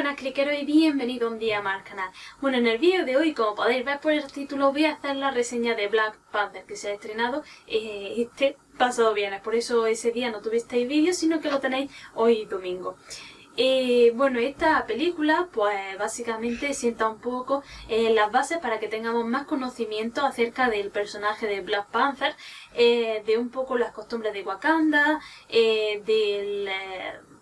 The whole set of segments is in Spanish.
buenas cliqueros y bienvenido un día más al canal. Bueno, en el vídeo de hoy, como podéis ver por el título, voy a hacer la reseña de Black Panther, que se ha estrenado este pasado viernes. Por eso ese día no tuvisteis vídeo, sino que lo tenéis hoy domingo. Bueno, esta película pues básicamente sienta un poco las bases para que tengamos más conocimiento acerca del personaje de Black Panther, de un poco las costumbres de Wakanda,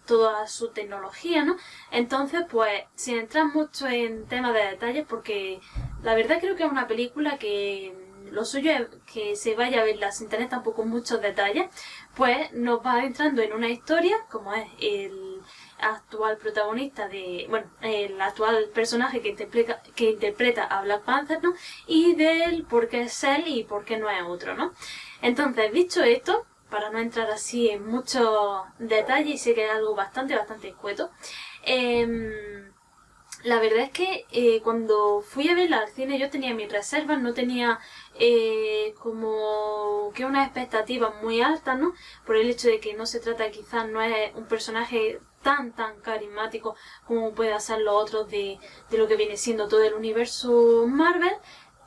toda su tecnología, ¿no? Entonces, pues, sin entrar mucho en temas de detalles, porque la verdad creo que es una película que lo suyo es que se vaya a verla sin tener tampoco muchos detalles, pues nos va entrando en una historia, como es el actual protagonista el actual personaje que interpreta a Black Panther, ¿no? Y del por qué es él y por qué no es otro, ¿no? Entonces, dicho esto, para no entrar así en muchos detalles, y sé que es algo bastante escueto, la verdad es que cuando fui a verla al cine yo tenía mis reservas, no tenía como que unas expectativas muy altas, ¿no? Por el hecho de que no se trata, quizás no es un personaje tan carismático como puede ser los otros de lo que viene siendo todo el universo Marvel.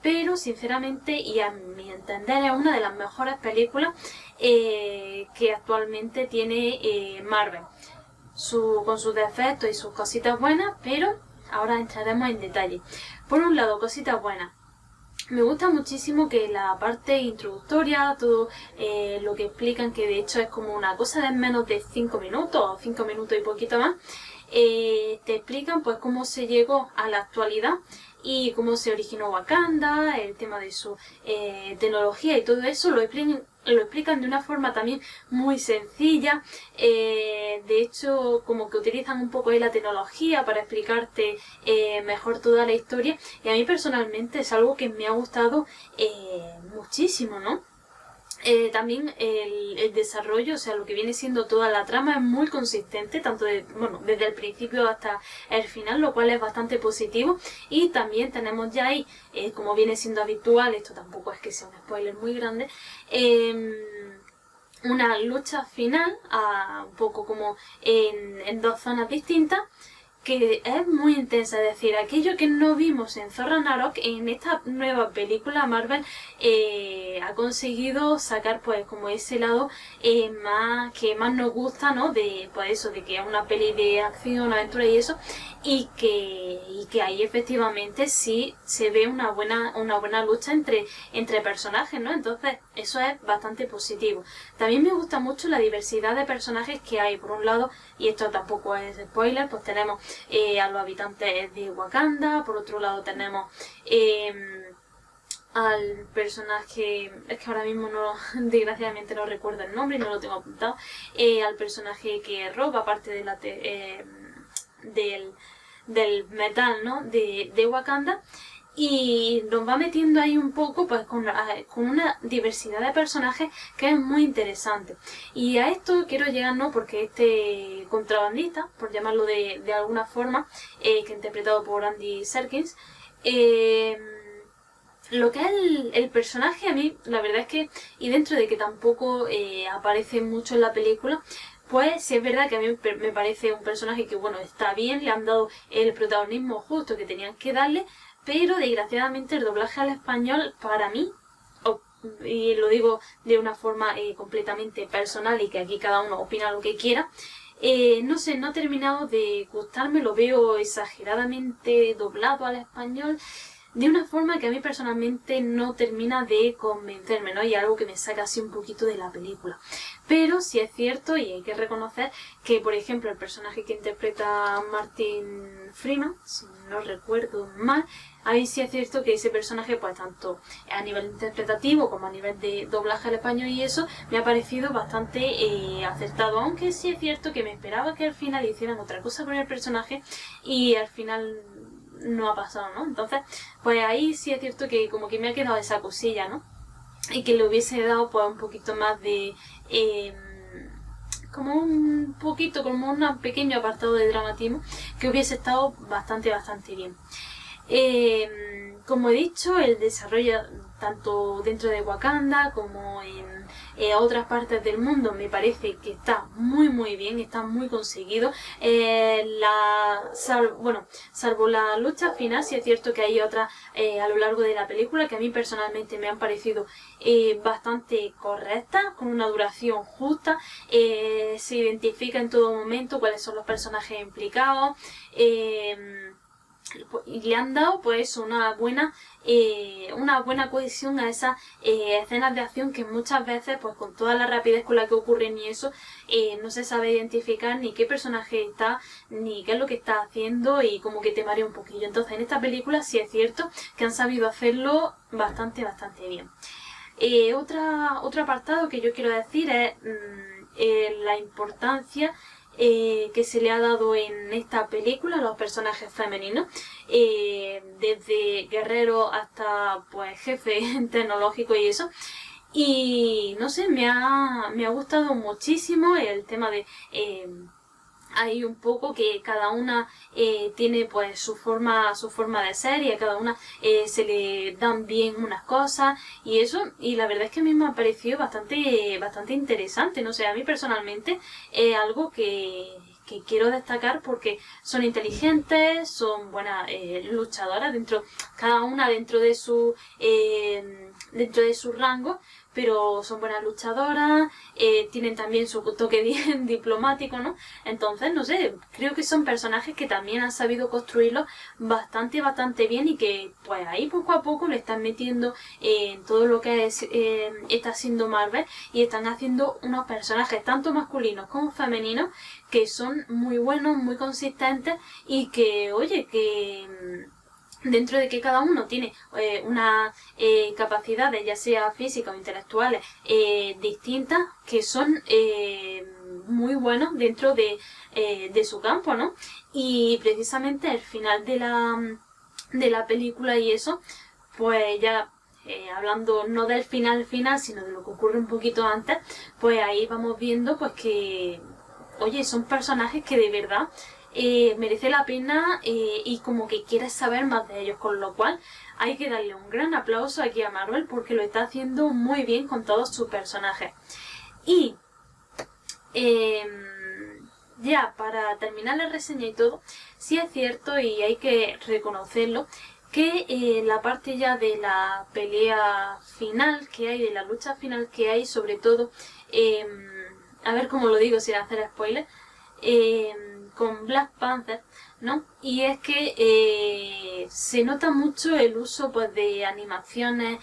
Pero sinceramente y a mi entender es una de las mejores películas que actualmente tiene Marvel, con sus defectos y sus cositas buenas, pero ahora entraremos en detalle. Por un lado, cositas buenas. Me gusta muchísimo que la parte introductoria, todo lo que explican, que de hecho es como una cosa de menos de 5 minutos o 5 minutos y poquito más, te explican pues cómo se llegó a la actualidad y cómo se originó Wakanda, el tema de su tecnología y todo eso lo explican de una forma también muy sencilla. De hecho, como que utilizan un poco de la tecnología para explicarte mejor toda la historia, y a mí personalmente es algo que me ha gustado muchísimo, ¿no? También el desarrollo, o sea, lo que viene siendo toda la trama es muy consistente, tanto desde el principio hasta el final, lo cual es bastante positivo. Y también tenemos ya ahí, como viene siendo habitual, esto tampoco es que sea un spoiler muy grande, una lucha final, un poco como en dos zonas distintas, que es muy intensa. Es decir, aquello que no vimos en Thor Ragnarok, en esta nueva película Marvel ha conseguido sacar pues como ese lado que más nos gusta, ¿no? De pues eso, de que es una peli de acción, aventura y eso, y que ahí efectivamente sí se ve una buena lucha entre personajes, ¿no? Entonces eso es bastante positivo. También me gusta mucho la diversidad de personajes que hay. Por un lado, y esto tampoco es spoiler, pues tenemos a los habitantes de Wakanda. Por otro lado tenemos al personaje, es que ahora mismo no, desgraciadamente no recuerdo el nombre y no lo tengo apuntado, al personaje que roba parte de del metal, ¿no? de Wakanda. Y nos va metiendo ahí un poco pues con una diversidad de personajes que es muy interesante. Y a esto quiero llegar, ¿no? Porque este contrabandista, por llamarlo de alguna forma, que es interpretado por Andy Serkis, lo que es el personaje, a mí la verdad es que, y dentro de que tampoco aparece mucho en la película, pues sí es verdad que a mí me parece un personaje que, bueno, está bien, le han dado el protagonismo justo que tenían que darle, pero desgraciadamente el doblaje al español, para mí, y lo digo de una forma completamente personal y que aquí cada uno opina lo que quiera, no sé, no ha terminado de gustarme, lo veo exageradamente doblado al español, de una forma que a mí personalmente no termina de convencerme, ¿no? Y algo que me saca así un poquito de la película. Pero sí es cierto, y hay que reconocer, que por ejemplo el personaje que interpreta Martin Freeman, si no recuerdo mal, a mí sí es cierto que ese personaje, pues tanto a nivel interpretativo como a nivel de doblaje al español y eso, me ha parecido bastante acertado. Aunque sí es cierto que me esperaba que al final hicieran otra cosa con el personaje y al final no ha pasado, ¿no? Entonces, pues ahí sí es cierto que como que me ha quedado esa cosilla, ¿no? Y que le hubiese dado pues un poquito más de como un pequeño apartado de dramatismo, que hubiese estado bastante bien. como he dicho, el desarrollo tanto dentro de Wakanda como en otras partes del mundo me parece que está muy bien, está muy conseguido. Salvo la lucha final, sí es cierto que hay otras a lo largo de la película que a mí personalmente me han parecido bastante correctas, con una duración justa. Se identifica en todo momento cuáles son los personajes implicados. Y le han dado pues una buena cohesión a esas escenas de acción que muchas veces pues con toda la rapidez con la que ocurren y eso no se sabe identificar ni qué personaje está ni qué es lo que está haciendo y como que te marea un poquillo. Entonces en esta película sí es cierto que han sabido hacerlo bastante bien. Otro apartado que yo quiero decir es la importancia que se le ha dado en esta película a los personajes femeninos, desde guerrero hasta pues jefe tecnológico y eso. Y no sé, me ha gustado muchísimo el tema de hay un poco que cada una tiene pues su forma de ser y a cada una se le dan bien unas cosas y eso, y la verdad es que a mí me ha parecido bastante interesante, no sé, a mí personalmente es algo que quiero destacar porque son inteligentes, son buenas luchadoras cada una dentro de su rango, pero son buenas luchadoras, tienen también su toque bien diplomático, ¿no? Entonces, no sé, creo que son personajes que también han sabido construirlos bastante bien y que pues ahí poco a poco le están metiendo en todo lo que está haciendo Marvel y están haciendo unos personajes tanto masculinos como femeninos que son muy buenos, muy consistentes y que, oye, que dentro de que cada uno tiene unas capacidades, ya sea físicas o intelectuales, distintas, que son muy buenos dentro de su campo, ¿no? Y precisamente al final de la película y eso, pues ya hablando no del final, sino de lo que ocurre un poquito antes, pues ahí vamos viendo pues que, oye, son personajes que de verdad merece la pena y como que quieres saber más de ellos, con lo cual hay que darle un gran aplauso aquí a Marvel porque lo está haciendo muy bien con todos sus personajes. Y ya para terminar la reseña y todo, sí es cierto y hay que reconocerlo que la parte ya de la pelea final que hay, de la lucha final que hay, sobre todo, a ver cómo lo digo sin hacer spoilers, con Black Panther, ¿no? Y es que se nota mucho el uso pues de animaciones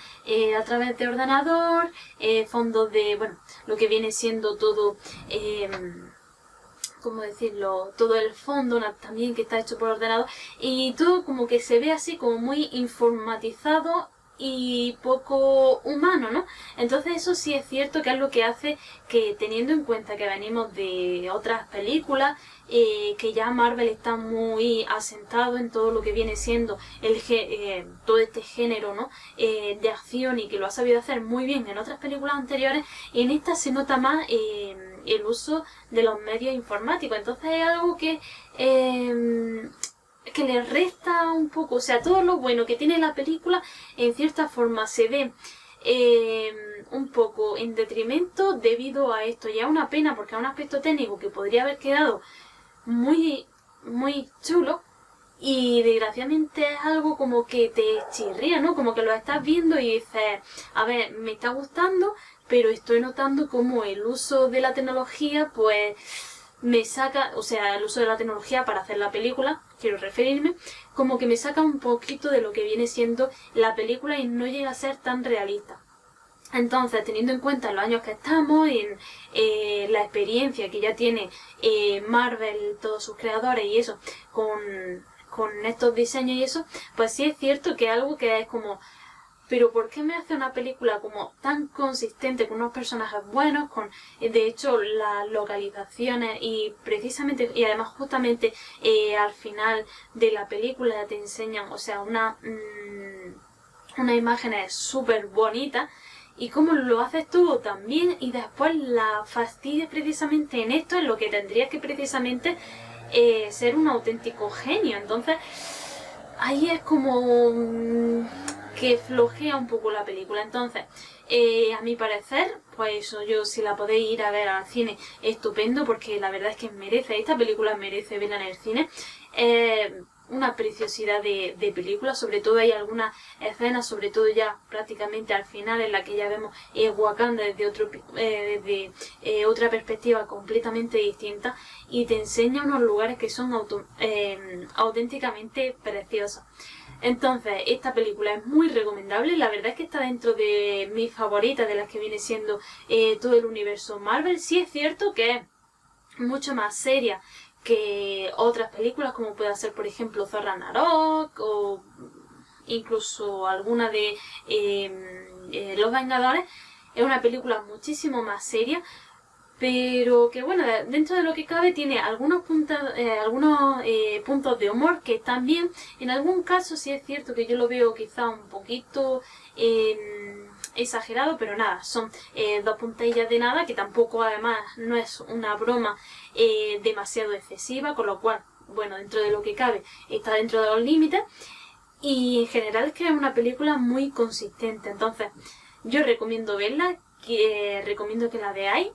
a través de ordenador, fondos de, bueno, lo que viene siendo todo, ¿cómo decirlo? Todo el fondo también que está hecho por ordenador y todo como que se ve así como muy informatizado y poco humano, ¿no? Entonces eso sí es cierto que es lo que hace que, teniendo en cuenta que venimos de otras películas, que ya Marvel está muy asentado en todo lo que viene siendo todo este género, ¿no? De acción y que lo ha sabido hacer muy bien en otras películas anteriores, en esta se nota más el uso de los medios informáticos. Entonces es algo que le resta un poco, o sea, todo lo bueno que tiene la película en cierta forma se ve un poco en detrimento debido a esto, y es una pena porque es un aspecto técnico que podría haber quedado muy chulo y desgraciadamente es algo como que te chirría, ¿no? Como que lo estás viendo y dices, a ver, me está gustando, pero estoy notando como el uso de la tecnología pues me saca, o sea, el uso de la tecnología para hacer la película, quiero referirme, como que me saca un poquito de lo que viene siendo la película y no llega a ser tan realista. Entonces, teniendo en cuenta los años que estamos, en la experiencia que ya tiene Marvel, todos sus creadores y eso, con estos diseños y eso, pues sí es cierto que algo que es como, pero ¿por qué me hace una película como tan consistente, con unos personajes buenos, con de hecho las localizaciones y precisamente, y además justamente al final de la película te enseñan, o sea, unas imágenes súper bonitas, y cómo lo haces tú también y después la fastidias precisamente en esto, en lo que tendrías que precisamente ser un auténtico genio? Entonces ahí es como que flojea un poco la película. Entonces, a mi parecer, pues eso, yo si la podéis ir a ver al cine, estupendo, porque la verdad es que esta película merece verla en el cine. Una preciosidad de película, sobre todo hay algunas escenas, sobre todo ya prácticamente al final, en la que ya vemos Wakanda desde otra perspectiva completamente distinta, y te enseña unos lugares que son auténticamente preciosos. Entonces, esta película es muy recomendable, la verdad es que está dentro de mis favoritas, de las que viene siendo todo el universo Marvel. Sí es cierto que es mucho más seria que otras películas, como puede ser, por ejemplo, Thor Ragnarok o incluso alguna de Los Vengadores. Es una película muchísimo más seria, pero que bueno, dentro de lo que cabe tiene algunos puntos de humor que están bien. En algún caso sí es cierto que yo lo veo quizá un poquito exagerado, pero nada, son 2 puntillas de nada, que tampoco además no es una broma demasiado excesiva, con lo cual, bueno, dentro de lo que cabe está dentro de los límites, y en general es que es una película muy consistente. Entonces yo recomiendo verla, recomiendo que la veáis.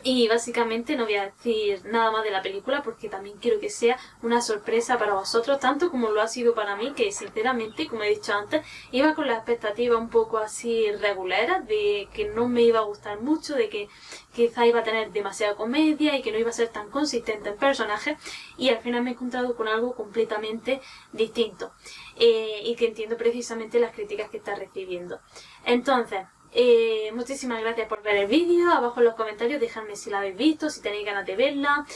Y básicamente no voy a decir nada más de la película, porque también quiero que sea una sorpresa para vosotros, tanto como lo ha sido para mí, que sinceramente, como he dicho antes, iba con la expectativa un poco así reguleras, de que no me iba a gustar mucho, de que quizá iba a tener demasiada comedia y que no iba a ser tan consistente en personajes, y al final me he encontrado con algo completamente distinto, y que entiendo precisamente las críticas que está recibiendo. Entonces, muchísimas gracias por ver el vídeo. Abajo en los comentarios dejadme si la habéis visto, si tenéis ganas de verla,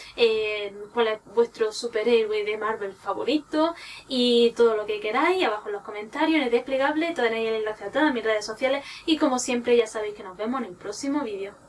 cuál es vuestro superhéroe de Marvel favorito y todo lo que queráis. Abajo en los comentarios, en el desplegable tenéis el enlace a todas mis redes sociales, y como siempre ya sabéis que nos vemos en el próximo vídeo.